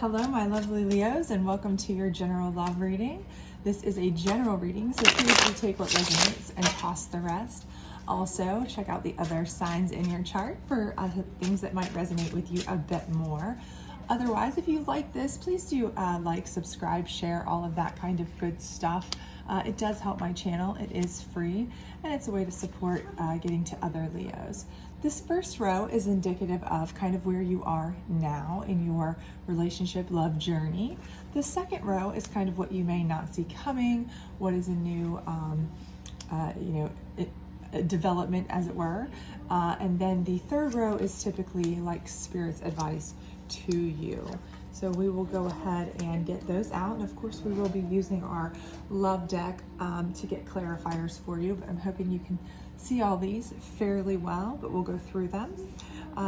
Hello, my lovely Leos, and welcome to your general love reading. This is a general reading, so please do take what resonates and toss the rest. Also, check out the other signs in your chart for things that might resonate with you a bit more. Otherwise, if you like this, please do like, subscribe, share, all of that kind of good stuff. It does help my channel. It is free, and it's a way to support getting to other Leos. This first row is indicative of kind of where you are now in your relationship love journey. The second row is kind of what you may not see coming, what is a new, development, as it were. And then the third row is typically like Spirit's advice to you. So we will go ahead and get those out. And of course, we will be using our love deck to get clarifiers for you. But I'm hoping you can see all these fairly well, but we'll go through them.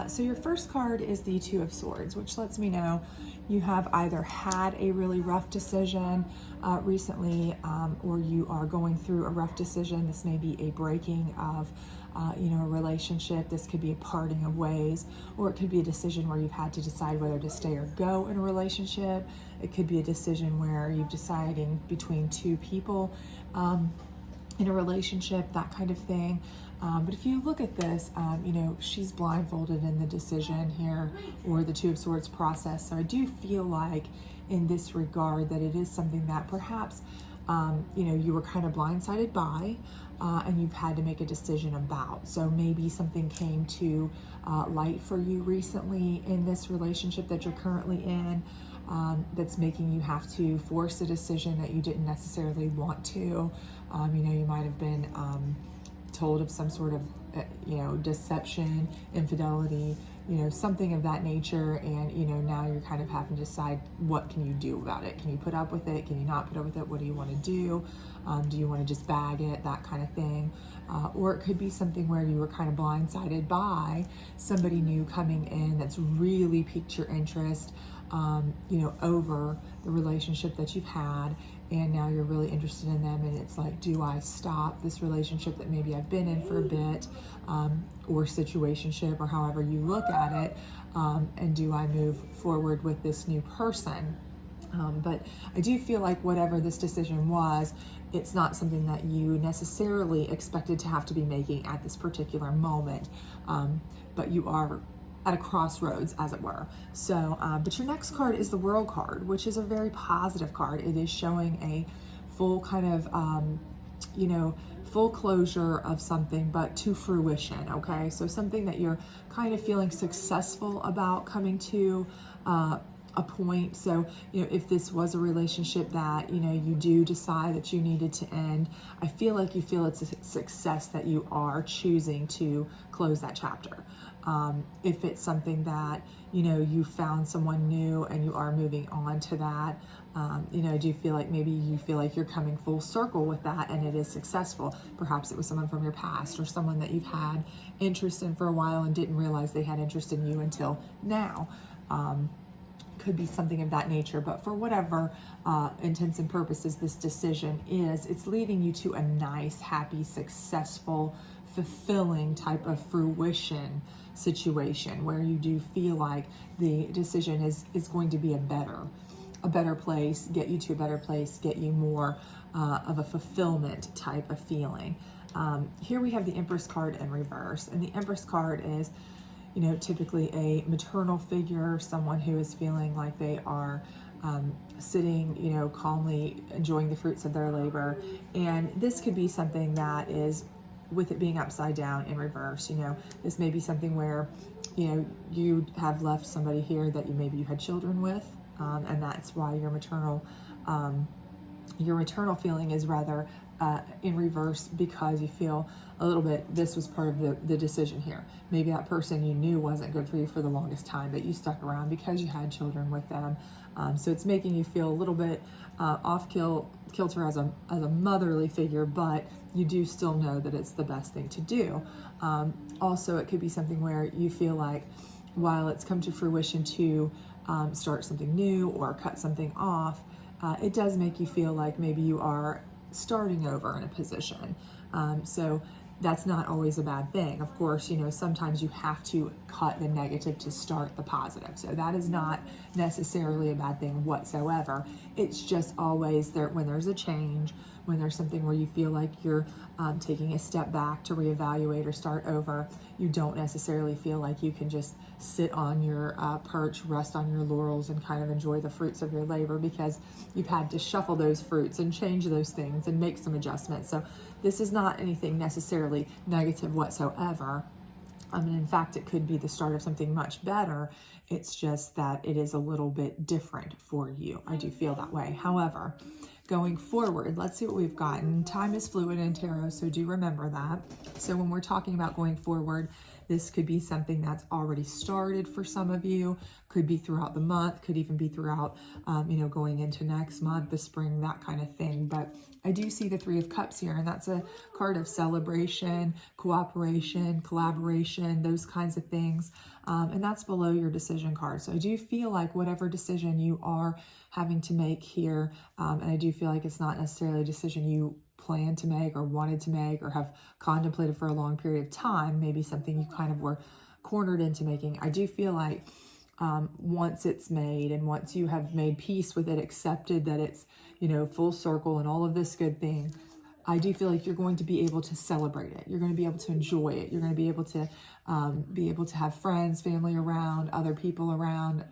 So your first card is the Two of Swords, which lets me know you have either had a really rough decision recently, or you are going through a rough decision. This may be a breaking of a relationship. This could be a parting of ways, or it could be a decision where you've had to decide whether to stay or go in a relationship. It could be a decision where you're deciding between two people in a relationship, that kind of thing. But if you look at this, she's blindfolded in the decision here, or the Two of Swords process. So I do feel like in this regard that it is something that perhaps, you were kind of blindsided by, and you've had to make a decision about. So maybe something came to light for you recently in this relationship that you're currently in, that's making you have to force a decision that you didn't necessarily want to. You might have been told of some sort of, deception, infidelity, something of that nature. And, now you're kind of having to decide, what can you do about it? Can you put up with it? Can you not put up with it? What do you want to do? Do you want to just bag it? That kind of thing. Or it could be something where you were kind of blindsided by somebody new coming in that's really piqued your interest, over the relationship that you've had, and now you're really interested in them, and it's like, do I stop this relationship that maybe I've been in for a bit, or situationship, or however you look at it, and do I move forward with this new person? But I do feel like whatever this decision was, it's not something that you necessarily expected to have to be making at this particular moment, but you are at a crossroads, as it were. So, but your next card is the World card, which is a very positive card. It is showing a full kind of, full closure of something, but to fruition, okay? So something that you're kind of feeling successful about coming to a point. So, if this was a relationship that, you do decide that you needed to end, I feel like you feel it's a success that you are choosing to close that chapter. If it's something that, you found someone new and you are moving on to that, do you feel like maybe you feel like you're coming full circle with that and it is successful? Perhaps it was someone from your past, or someone that you've had interest in for a while and didn't realize they had interest in you until now. Could be something of that nature, but for whatever intents and purposes this decision is, it's leading you to a nice, happy, successful, fulfilling type of fruition situation where you do feel like the decision is going to be a better place, get you to a better place, get you more of a fulfillment type of feeling. Here we have the Empress card in reverse, and the Empress card is, typically a maternal figure, someone who is feeling like they are sitting, calmly enjoying the fruits of their labor. And this could be something that is, with it being upside down in reverse, this may be something where, you have left somebody here that maybe you had children with, and that's why your maternal feeling is rather in reverse, because you feel a little bit, this was part of the decision here. Maybe that person you knew wasn't good for you for the longest time, but you stuck around because you had children with them. So it's making you feel a little bit off kilter as a motherly figure, but you do still know that it's the best thing to do. Also, it could be something where you feel like, while it's come to fruition to start something new or cut something off, it does make you feel like maybe you are starting over in a position. So that's not always a bad thing. Of course, sometimes you have to cut the negative to start the positive. So that is not necessarily a bad thing whatsoever. It's just always there when there's a change, when there's something where you feel like you're taking a step back to reevaluate or start over, you don't necessarily feel like you can just sit on your perch, rest on your laurels, and kind of enjoy the fruits of your labor, because you've had to shuffle those fruits and change those things and make some adjustments. So this is not anything necessarily negative whatsoever. And in fact, it could be the start of something much better. It's just that it is a little bit different for you. I do feel that way. However, going forward, let's see what we've gotten. Time is fluid in tarot, so do remember that. So when we're talking about going forward, this could be something that's already started for some of you, could be throughout the month, could even be throughout, going into next month, the spring, that kind of thing. But I do see the Three of Cups here, and that's a card of celebration, cooperation, collaboration, those kinds of things. And that's below your decision card. So I do feel like whatever decision you are having to make here, and I do feel like it's not necessarily a decision you plan to make or wanted to make or have contemplated for a long period of time, maybe something you kind of were cornered into making. I do feel like once it's made, and once you have made peace with it, accepted that it's, full circle and all of this good thing, I do feel like you're going to be able to celebrate it. You're going to be able to enjoy it. You're going to be able to have friends, family around, other people around,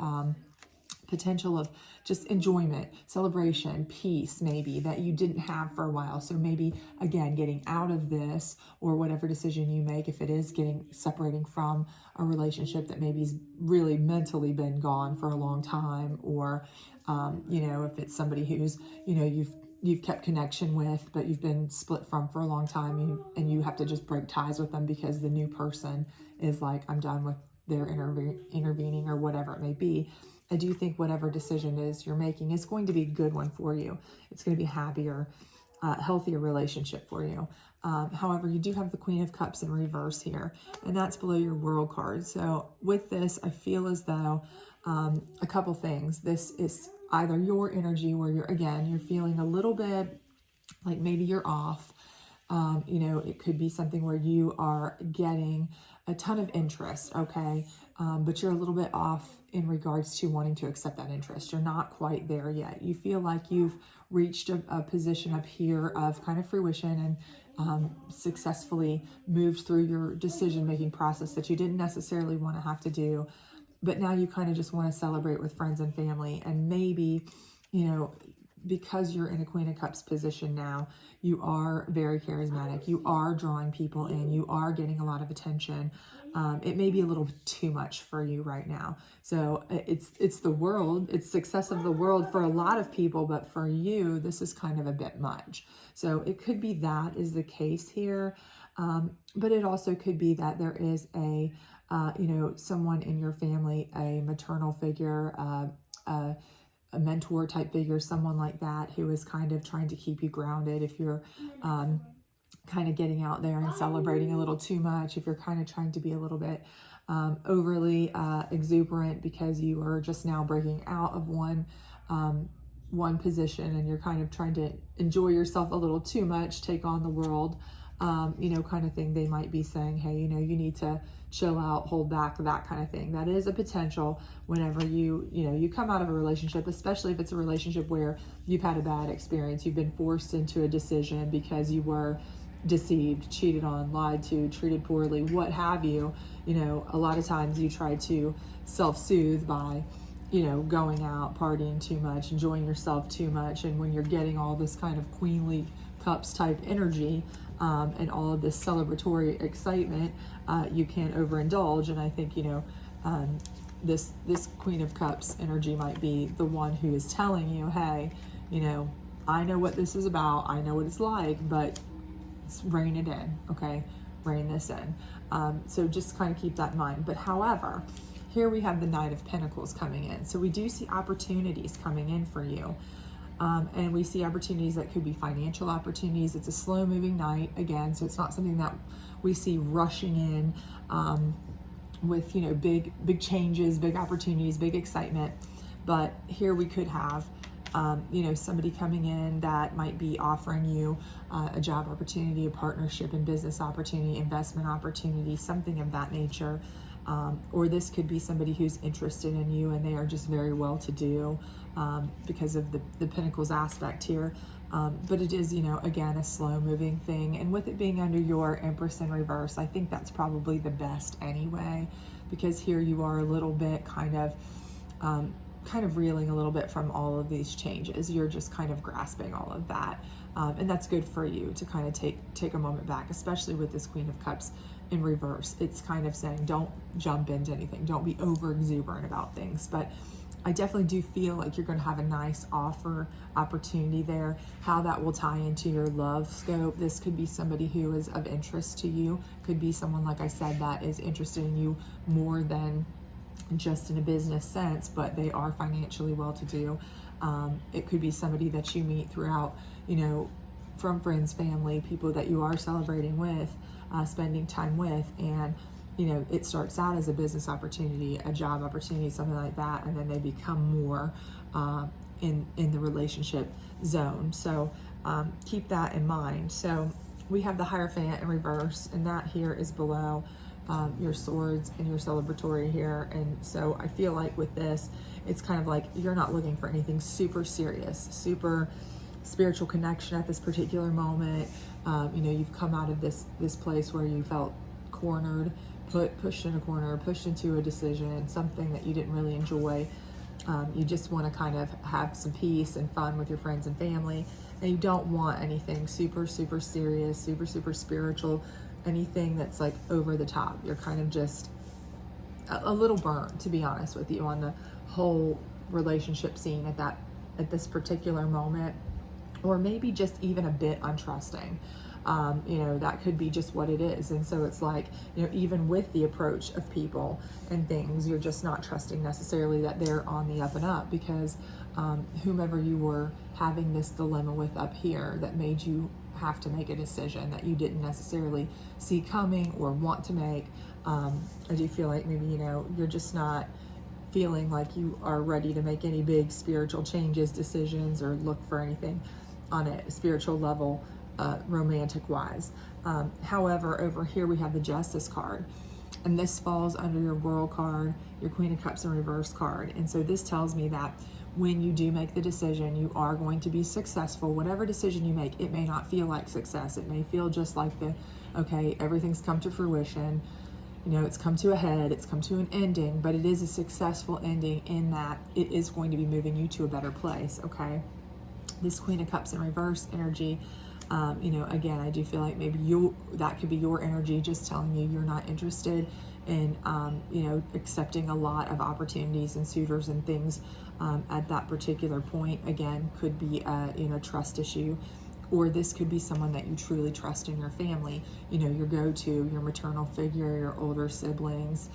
potential of just enjoyment, celebration, peace, maybe, that you didn't have for a while. So maybe, again, getting out of this, or whatever decision you make, if it is separating from a relationship that maybe's really mentally been gone for a long time, or, if it's somebody who's, you've kept connection with, but you've been split from for a long time, and you have to just break ties with them because the new person is like, I'm done with their intervening, or whatever it may be. I do think whatever decision is you're making is going to be a good one for you. It's going to be a happier, healthier relationship for you. However, you do have the Queen of Cups in reverse here, and that's below your World card. So with this, I feel as though a couple things. This is either your energy where you're feeling a little bit like maybe you're off. It could be something where you are getting a ton of interest, okay? But you're a little bit off in regards to wanting to accept that interest. You're not quite there yet. You feel like you've reached a position up here of kind of fruition, and successfully moved through your decision-making process that you didn't necessarily want to have to do. But now you kind of just want to celebrate with friends and family, and maybe, because you're in a Queen of Cups position now, you are very charismatic. You are drawing people in. You are getting a lot of attention. It may be a little too much for you right now. So it's the world. It's success of the world for a lot of people, but for you, this is kind of a bit much. So it could be that is the case here. But it also could be that there is someone in your family, a maternal figure, a mentor type figure, someone like that, who is kind of trying to keep you grounded. If you're kind of getting out there and celebrating a little too much, if you're kind of trying to be a little bit overly exuberant because you are just now breaking out of one position, and you're kind of trying to enjoy yourself a little too much, take on the world, kind of thing. They might be saying, hey, you need to chill out, hold back, that kind of thing. That is a potential whenever you come out of a relationship, especially if it's a relationship where you've had a bad experience, you've been forced into a decision because you were deceived, cheated on, lied to, treated poorly, what have you. A lot of times you try to self-soothe by going out, partying too much, enjoying yourself too much. And when you're getting all this kind of queenly cups type energy, and all of this celebratory excitement, you can overindulge. And I think, this Queen of Cups energy might be the one who is telling you, hey, I know what this is about. I know what it's like, but rein it in, okay? Rein this in. So just kind of keep that in mind. But however, here we have the Knight of Pentacles coming in. So we do see opportunities coming in for you. And we see opportunities that could be financial opportunities. It's a slow moving night again, so it's not something that we see rushing in with big changes, big opportunities, big excitement. But here we could have you know, somebody coming in that might be offering you a job opportunity, a partnership and business opportunity, investment opportunity, something of that nature. Or this could be somebody who's interested in you and they are just very well to do because of the Pentacles aspect here. But it is, you know, again, a slow moving thing. And with it being under your Empress in reverse, I think that's probably the best anyway, because here you are a little bit kind of reeling a little bit from all of these changes. You're just kind of grasping all of that. And that's good for you to kind of take a moment back, especially with this Queen of Cups in reverse. It's kind of saying, don't jump into anything. Don't be over exuberant about things. But I definitely do feel like you're going to have a nice opportunity there. How that will tie into your love scope. This could be somebody who is of interest to you. Could be someone, like I said, that is interested in you more than just in a business sense, but they are financially well-to-do. It could be somebody that you meet throughout, you know, from friends, family, people that you are celebrating with, spending time with, and you know, it starts out as a business opportunity, a job opportunity, something like that, and then they become more in the relationship zone. So keep that in mind. So we have the Hierophant in reverse, and that here is below your swords and your celebratory here. And so I feel like with this, it's kind of like you're not looking for anything super serious, super spiritual connection at this particular moment. You know, you've come out of this place where you felt cornered, pushed in a corner, pushed into a decision, something that you didn't really enjoy. You just want to kind of have some peace and fun with your friends and family, and you don't want anything super serious, super spiritual, anything that's like over the top. You're kind of just a little burnt, to be honest with you, on the whole relationship scene at this particular moment, or maybe just even a bit untrusting. You know, that could be just what it is. And so it's like, you know, even with the approach of people and things, you're just not trusting necessarily that they're on the up and up, because whomever you were having this dilemma with up here that made you have to make a decision that you didn't necessarily see coming or want to make, I do feel like maybe, you know, you're just not feeling like you are ready to make any big spiritual changes, decisions, or look for anything on a spiritual level, romantic wise. However, over here we have the Justice card, and this falls under your World card, your Queen of Cups in reverse card. And so this tells me that when you do make the decision, you are going to be successful. Whatever decision you make, it may not feel like success. It may feel just like okay, everything's come to fruition. You know, it's come to a head, it's come to an ending, but it is a successful ending in that it is going to be moving you to a better place, okay? This Queen of Cups in reverse energy, you know, again, I do feel like maybe that could be your energy just telling you you're not interested in, you know, accepting a lot of opportunities and suitors and things at that particular point. Again, could be a, you know, trust issue, or this could be someone that you truly trust in your family, you know, your go-to, your maternal figure, your older siblings,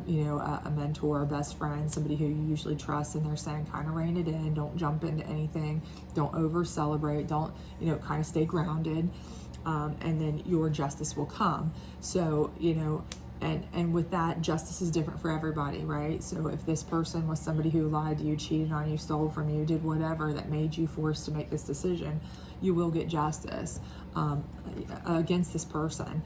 you know, a mentor, a best friend, somebody who you usually trust, and they're saying kind of rein it in, don't jump into anything, don't over celebrate, don't, you know, kind of stay grounded, and then your justice will come. So, you know, and with that, justice is different for everybody, right? So if this person was somebody who lied to you, cheated on you, stole from you, did whatever that made you forced to make this decision, you will get justice against this person.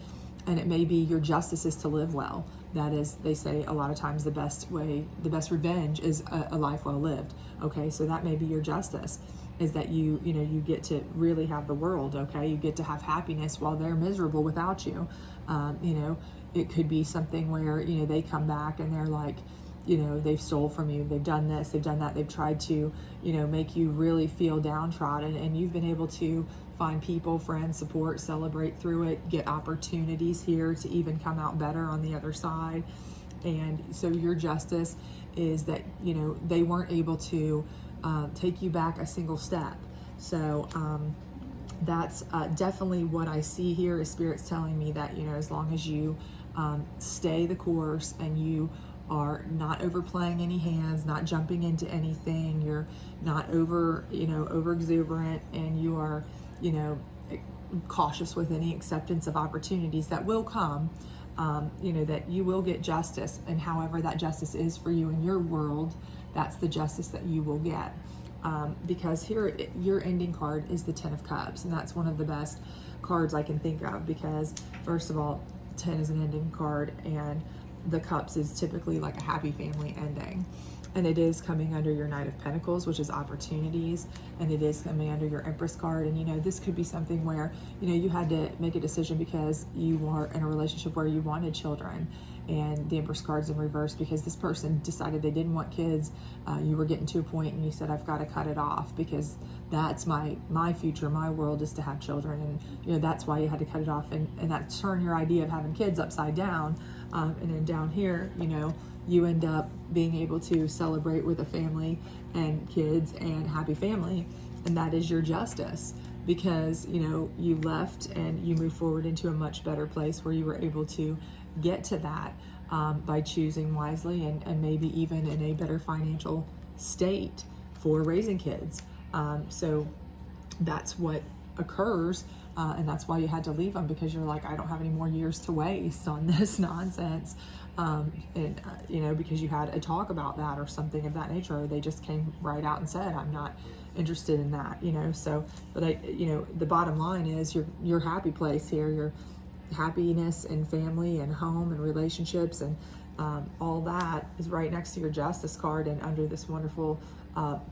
And it may be your justice is to live well. That is, they say a lot of times the best revenge is a life well lived. Okay, so that may be your justice, is that you know, you get to really have the world, okay? You get to have happiness while they're miserable without you. You know, it could be something where, you know, they come back and they're like, you know, they've stole from you, they've done this, they've done that, they've tried to, you know, make you really feel downtrodden, and you've been able to find people, friends, support, celebrate through it, get opportunities here to even come out better on the other side. And so your justice is that, you know, they weren't able to take you back a single step. So that's definitely what I see here, is Spirit's telling me that, you know, as long as you stay the course and you are not overplaying any hands, not jumping into anything, you're not over exuberant, and you are, you know, cautious with any acceptance of opportunities that will come, you know, that you will get justice. And however that justice is for you in your world, that's the justice that you will get. because here your ending card is the Ten of Cups, and that's one of the best cards I can think of, because first of all, 10 is an ending card, and the Cups is typically like a happy family ending. And it is coming under your Knight of Pentacles, which is opportunities, and it is coming under your Empress card. And, you know, this could be something where, you know, you had to make a decision because you were in a relationship where you wanted children, and the Empress card's in reverse because this person decided they didn't want kids. You were getting to a point and you said, I've got to cut it off because that's my future, my world is to have children. And, you know, that's why you had to cut it off, and that turned your idea of having kids upside down. And then down here, you know, you end up being able to celebrate with a family and kids and happy family, and that is your justice, because, you know, you left and you moved forward into a much better place where you were able to get to that by choosing wisely, and maybe even in a better financial state for raising kids. So that's what occurs. And that's why you had to leave them, because you're like, I don't have any more years to waste on this nonsense. You know, because you had a talk about that or something of that nature, or they just came right out and said, I'm not interested in that, you know. So, but you know, the bottom line is your happy place here, your happiness and family and home and relationships and all that is right next to your Justice card and under this wonderful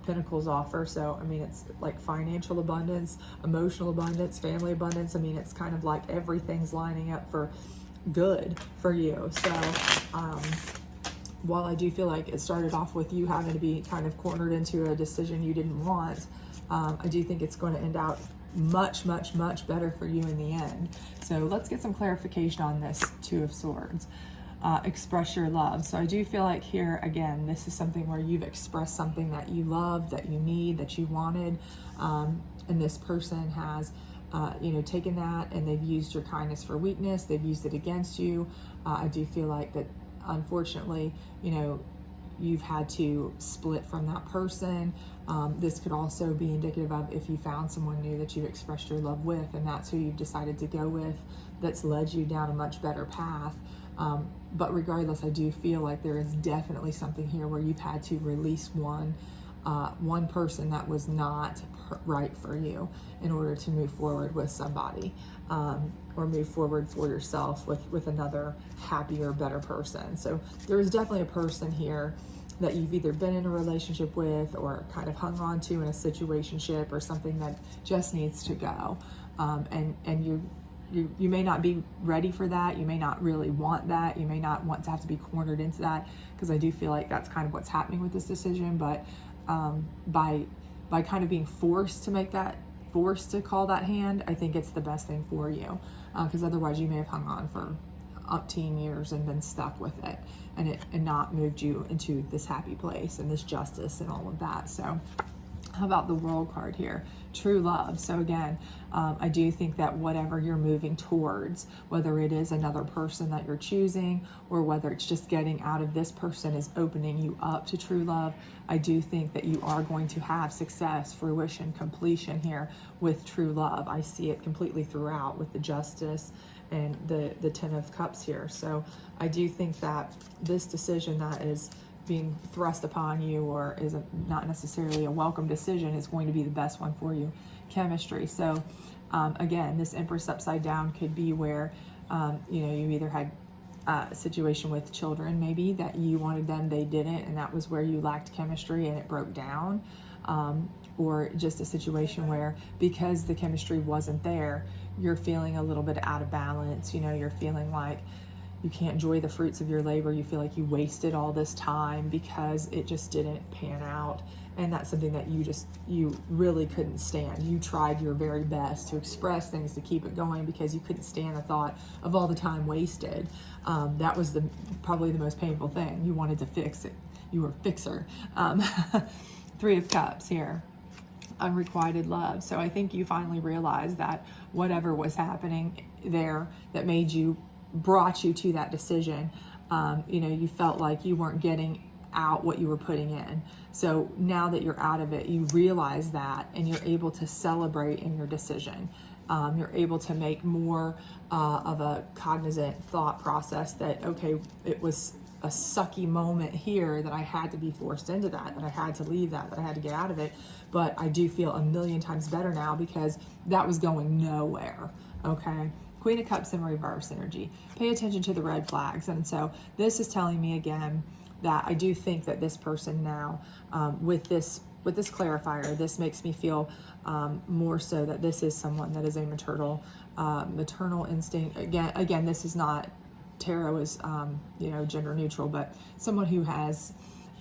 Pentacles offer. So I mean, it's like financial abundance, emotional abundance, family abundance. I mean, it's kind of like everything's lining up for good for you. So while I do feel like it started off with you having to be kind of cornered into a decision you didn't want, I do think it's going to end out much better for you in the end. So let's get some clarification on this Two of Swords. Express your love. So I do feel like here again, this is something where you've expressed something that you love, that you need, that you wanted, and this person has you know, taken that and they've used your kindness for weakness. They've used it against you. I do feel like that, unfortunately, you know, you've had to split from that person. This could also be indicative of if you found someone new that you've expressed your love with, and that's who you've decided to go with, that's led you down a much better path. But regardless, I do feel like there is definitely something here where you've had to release one person that was not right for you in order to move forward with somebody, or move forward for yourself with another happier, better person. So there is definitely a person here that you've either been in a relationship with or kind of hung on to in a situationship or something that just needs to go. And you may not be ready for that. You may not really want that. You may not want to have to be cornered into that, because I do feel like that's kind of what's happening with this decision. But by kind of being forced to make that, forced to call that hand, I think it's the best thing for you, because otherwise you may have hung on for umpteen years and been stuck with it, and not moved you into this happy place and this justice and all of that. So how about the World card here? True love. So again, I do think that whatever you're moving towards, whether it is another person that you're choosing or whether it's just getting out of this person, is opening you up to true love. I do think that you are going to have success, fruition, completion here with true love. I see it completely throughout with the Justice and the Ten of Cups here. So I do think that this decision that is being thrust upon you, or is not necessarily a welcome decision, is going to be the best one for you. Chemistry. So again, this Empress upside down could be where you know, you either had a situation with children maybe that you wanted them, they didn't, and that was where you lacked chemistry and it broke down, or just a situation where because the chemistry wasn't there, you're feeling a little bit out of balance. You know, you're feeling like you can't enjoy the fruits of your labor. You feel like you wasted all this time because it just didn't pan out. And that's something that you really couldn't stand. You tried your very best to express things to keep it going because you couldn't stand the thought of all the time wasted. That was probably the most painful thing. You wanted to fix it. You were a fixer. Three of Cups here. Unrequited love. So I think you finally realized that whatever was happening there that brought you to that decision, you know, you felt like you weren't getting out what you were putting in. So now that you're out of it, you realize that, and you're able to celebrate in your decision. You're able to make more of a cognizant thought process that, okay, it was a sucky moment here that I had to be forced into that I had to leave that I had to get out of it. But I do feel a million times better now because that was going nowhere. Okay. Queen of Cups in reverse energy. Pay attention to the red flags. And so this is telling me again that I do think that this person now, with this clarifier, this makes me feel more so that this is someone that is a maternal instinct. Again, this is not, tarot is, gender neutral, but someone who has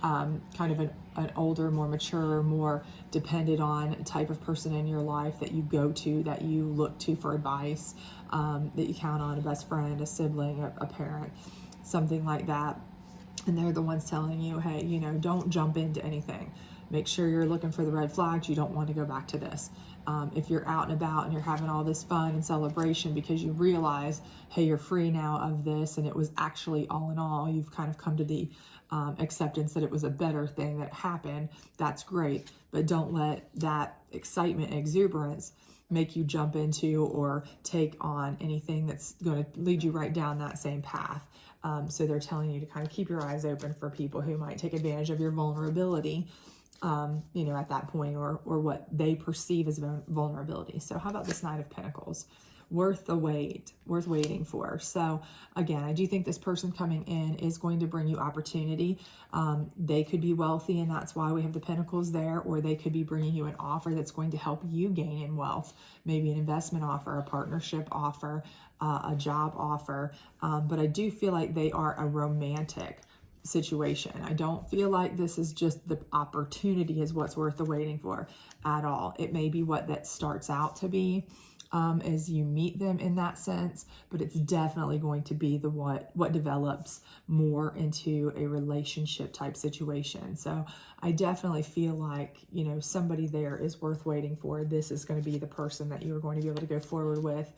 kind of an older, more mature, more dependent on type of person in your life that you go to, that you look to for advice, that you count on, a best friend, a sibling, a parent, something like that. And they're the ones telling you, hey, don't jump into anything. Make sure you're looking for the red flags. You don't want to go back to this. If you're out and about and you're having all this fun and celebration because you realize, hey, you're free now of this, and it was actually all in all, you've kind of come to the acceptance that it was a better thing that happened, that's great. But don't let that excitement and exuberance make you jump into or take on anything that's going to lead you right down that same path. So they're telling you to kind of keep your eyes open for people who might take advantage of your vulnerability, at that point, or what they perceive as vulnerability. So how about this Knight of Pentacles? Worth the wait, worth waiting for. So again, I do think this person coming in is going to bring you opportunity. They could be wealthy, and that's why we have the Pentacles there, or they could be bringing you an offer that's going to help you gain in wealth. Maybe an investment offer, a partnership offer, a job offer. But I do feel like they are a romantic situation. I don't feel like this is just the opportunity is what's worth the waiting for at all. It may be what that starts out to be as you meet them in that sense, but it's definitely going to be the what develops more into a relationship type situation. So I definitely feel like, somebody there is worth waiting for. This is going to be the person that you're going to be able to go forward with,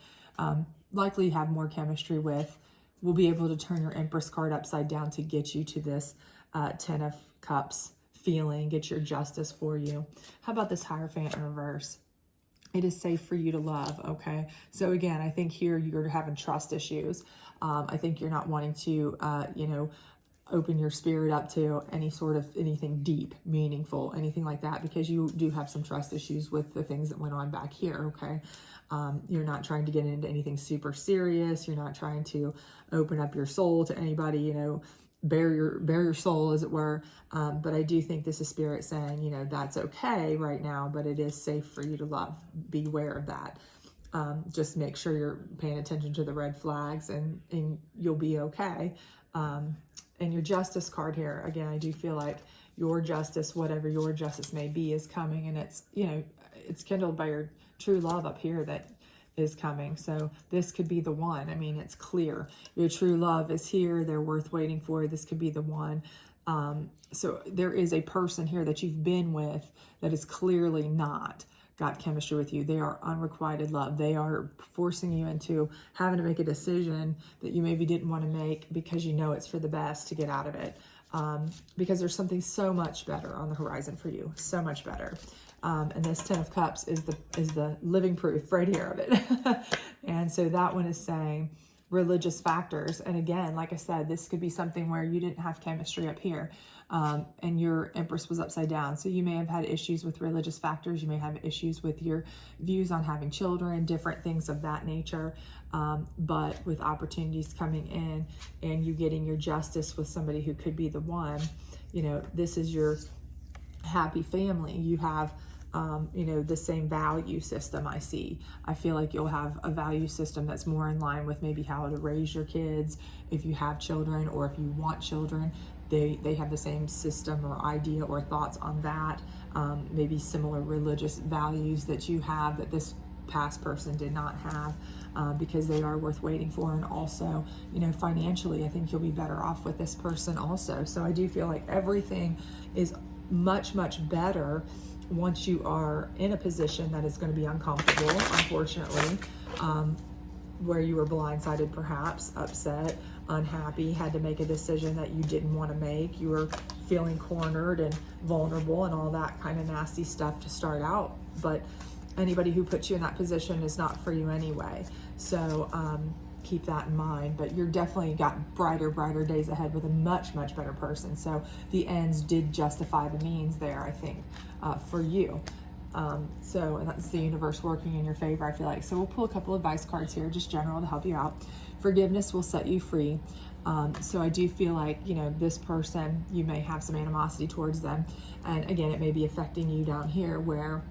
likely have more chemistry with. We'll be able to turn your Empress card upside down to get you to this 10 of Cups feeling, get your justice for you. How about this Hierophant in reverse? It is safe for you to love, okay? So again, I think here you're having trust issues. I think you're not wanting to, open your spirit up to anything deep, meaningful, anything like that, because you do have some trust issues with the things that went on back here, okay? You're not trying to get into anything super serious. You're not trying to open up your soul to anybody, bare your soul, as it were. But I do think this is Spirit saying, that's okay right now, but it is safe for you to love. Beware of that. Just make sure you're paying attention to the red flags, and you'll be okay. And your Justice card here, again, I do feel like your justice, whatever your justice may be, is coming, and it's, it's kindled by your true love up here that is coming. So this could be the one. I mean, it's clear. Your true love is here. They're worth waiting for. This could be the one. So there is a person here that you've been with that is clearly not got chemistry with you. They are unrequited love. They are forcing you into having to make a decision that you maybe didn't want to make because it's for the best to get out of it. Because there's something so much better on the horizon for you. So much better. And this 10 of Cups is the living proof right here of it. And so that one is saying religious factors. And again, like I said, this could be something where you didn't have chemistry up here, and your Empress was upside down. So you may have had issues with religious factors. You may have issues with your views on having children, different things of that nature. But with opportunities coming in and you getting your justice with somebody who could be the one, this is your happy family. You have the same value system. I feel like you'll have a value system that's more in line with maybe how to raise your kids if you have children, or if you want children. They have the same system or idea or thoughts on that. Maybe similar religious values that you have that this past person did not have, because they are worth waiting for. And also, financially, I think you'll be better off with this person also. So I do feel like everything is much, much better once you are in a position that is going to be uncomfortable, unfortunately, where you were blindsided, perhaps upset, unhappy, had to make a decision that you didn't want to make. You were feeling cornered and vulnerable and all that kind of nasty stuff to start out. But anybody who puts you in that position is not for you anyway. So keep that in mind, but you're definitely got brighter days ahead with a much better person. So the ends did justify the means there, I think, for you. So, and that's the universe working in your favor, I feel like. So we'll pull a couple advice cards here, just general, to help you out. Forgiveness will set you free. So I do feel like, you know, this person, you may have some animosity towards them. And again, it may be affecting you down here, where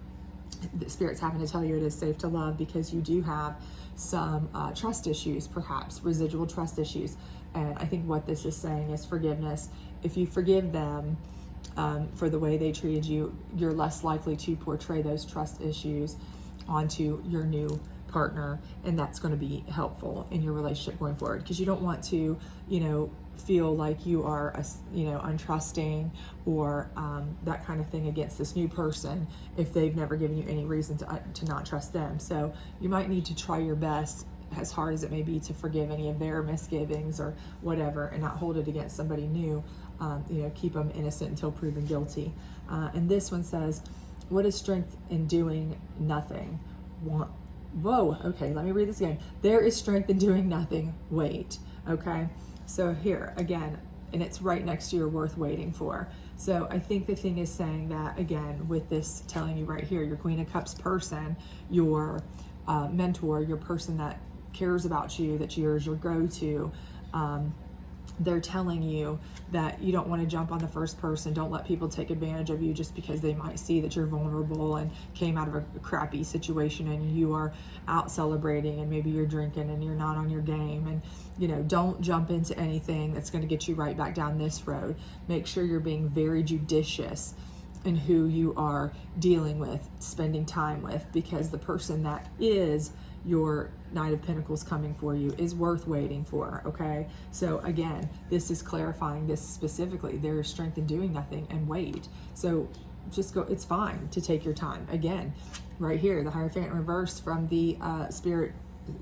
the Spirit's having to tell you it is safe to love, because you do have some trust issues, perhaps residual trust issues. And I think what this is saying is forgiveness. If you forgive them for the way they treated you, you're less likely to portray those trust issues onto your new partner, and that's going to be helpful in your relationship going forward, because you don't want to, you know, feel like you are, you know, untrusting or that kind of thing against this new person if they've never given you any reason to not trust them. So you might need to try your best, as hard as it may be, to forgive any of their misgivings or whatever, and not hold it against somebody new. You know, keep them innocent until proven guilty. And this one says, what is strength in doing nothing? Whoa, okay, let me read this again. There is strength in doing nothing. Wait, okay? So here, again, and it's right next to your worth waiting for. So I think the thing is saying that, again, with this telling you right here, your Queen of Cups person, your mentor, your person that cares about you, that you're your go-to, they're telling you that you don't want to jump on the first person. Don't let people take advantage of you just because they might see that you're vulnerable and came out of a crappy situation and you are out celebrating, and maybe you're drinking and you're not on your game. And, you know, don't jump into anything that's going to get you right back down this road. Make sure you're being very judicious in who you are dealing with, spending time with, because the person that is your Knight of Pentacles coming for you is worth waiting for, okay? So again, this is clarifying this specifically. There is strength in doing nothing, and wait. So just go, it's fine to take your time. Again, right here, the Hierophant reverse from the Spirit,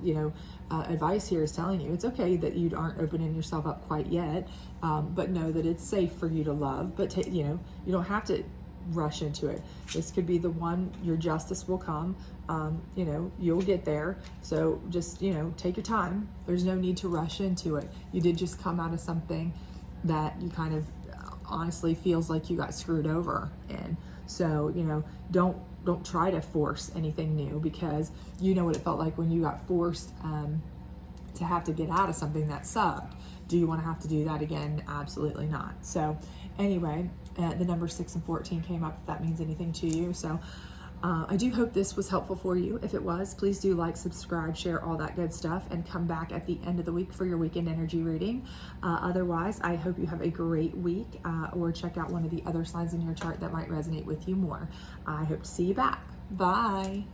you know, advice here is telling you it's okay that you aren't opening yourself up quite yet, but know that it's safe for you to love. But you know, you don't have to rush into it. This could be the one. Your justice will come. You know, you'll get there. So just, you know, take your time. There's no need to rush into it. You did just come out of something that you kind of honestly feels like you got screwed over in. So, you know, don't try to force anything new, because you know what it felt like when you got forced to have to get out of something that sucked. Do you want to have to do that again? Absolutely not. So anyway, the number 6 and 14 came up, if that means anything to you. So I do hope this was helpful for you. If it was, please do like, subscribe, share, all that good stuff, and come back at the end of the week for your weekend energy reading. Otherwise, I hope you have a great week, or check out one of the other signs in your chart that might resonate with you more. I hope to see you back. Bye.